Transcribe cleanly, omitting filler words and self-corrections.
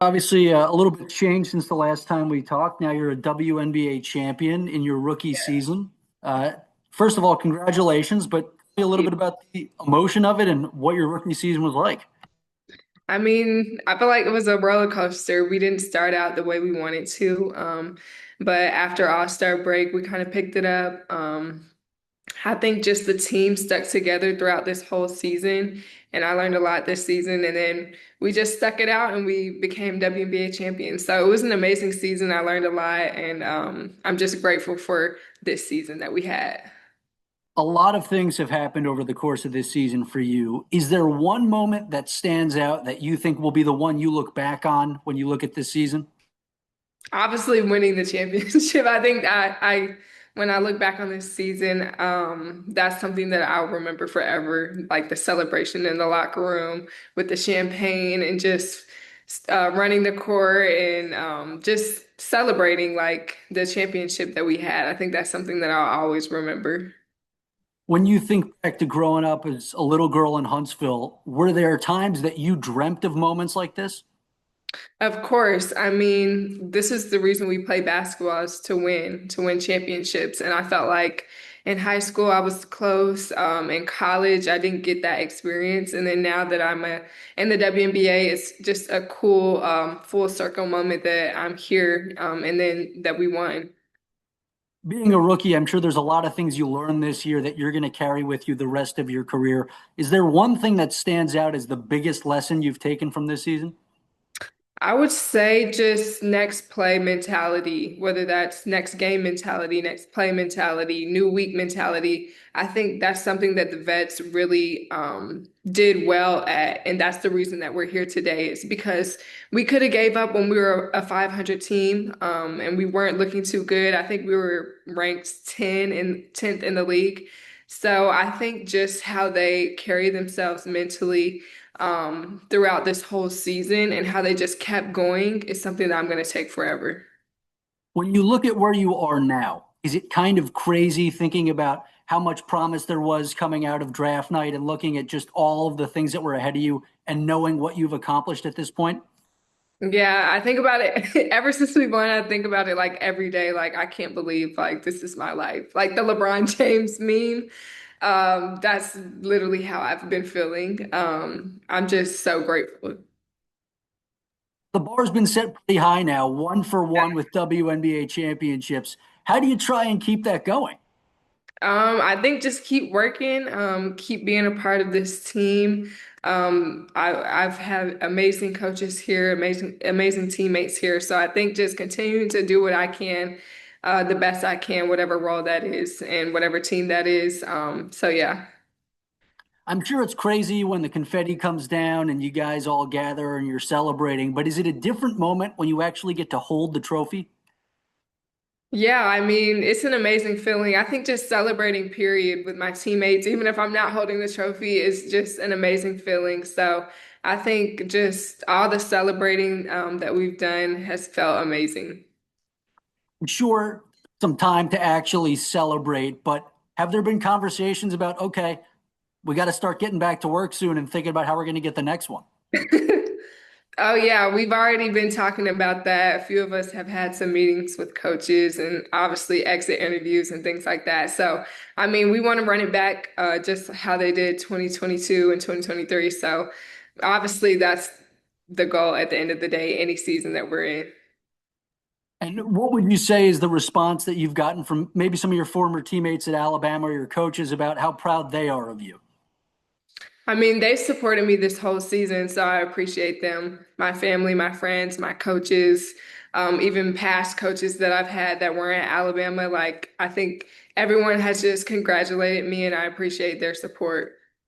Obviously, a little bit changed since the last time we talked. Now you're a WNBA champion in your rookie season. Uh, First of all, congratulations, but tell me a little bit about the emotion of it and what your rookie season was like. I mean, I feel like it was a roller coaster. We didn't start out the way we wanted to. But after All-Star break, we kind of picked it up. I think just the team stuck together throughout this whole season, and I learned a lot this season. And then we just stuck it out and we became WNBA champions. So it was an amazing season. I learned a lot, and I'm just grateful for this season that we had. A lot of things have happened over the course of this season for you. Is there one moment that stands out that you think will be the one you look back on when you look at this season? Obviously, winning the championship. I think when I look back on this season, that's something that I'll remember forever. Like the celebration in the locker room with the champagne and just running the court and just celebrating like the championship that we had. I think that's something that I'll always remember. When you think back to growing up as a little girl in Huntsville, were there times that you dreamt of moments like this? Of course. I mean, this is the reason we play basketball is to win championships. And I felt like in high school I was close. In college I didn't get that experience. And then now that in the WNBA, it's just a cool full circle moment that I'm here and then that we won. Being a rookie, I'm sure there's a lot of things you learned this year that you're going to carry with you the rest of your career. Is there one thing that stands out as the biggest lesson you've taken from this season? I would say just next play mentality, whether that's next game mentality, next play mentality, new week mentality. I think that's something that the vets really did well at, and that's the reason that we're here today. Is because we could have gave up when we were a 500 team, and we weren't looking too good. I think we were ranked 10th in the league. So I think just how they carry themselves mentally throughout this whole season and how they just kept going is something that I'm going to take forever. When you look at where you are now, is it kind of crazy thinking about how much promise there was coming out of draft night and looking at just all of the things that were ahead of you and knowing what you've accomplished at this point? Yeah, I think about it ever since we won. I think about it like every day. Like, I can't believe like this is my life. Like the LeBron James meme. That's literally how I've been feeling. I'm just so grateful. The bar's been set pretty high now, one for one with WNBA championships. How do you try and keep that going? I think just keep working, keep being a part of this team. I've had amazing coaches here, amazing teammates here. So I think just continuing to do what I can, the best I can, whatever role that is and whatever team that is. So yeah. I'm sure it's crazy when the confetti comes down and you guys all gather and you're celebrating, but is it a different moment when you actually get to hold the trophy? Yeah, I mean, it's an amazing feeling. I think just celebrating, period, with my teammates, even if I'm not holding the trophy, is just an amazing feeling. So I think just all the celebrating that we've done has felt amazing. I'm sure some time to actually celebrate, but have there been conversations about, okay, we got to start getting back to work soon and thinking about how we're going to get the next one? Oh yeah, we've already been talking about that. A few of us have had some meetings with coaches and obviously exit interviews and things like that. So, I mean, we want to run it back just how they did 2022 and 2023. So, obviously that's the goal at the end of the day, any season that we're in. And what would you say is the response that you've gotten from maybe some of your former teammates at Alabama or your coaches about how proud they are of you? I mean, they supported me this whole season, so I appreciate them. My family, my friends, my coaches, even past coaches that I've had that weren't at Alabama. Like, I think everyone has just congratulated me, and I appreciate their support.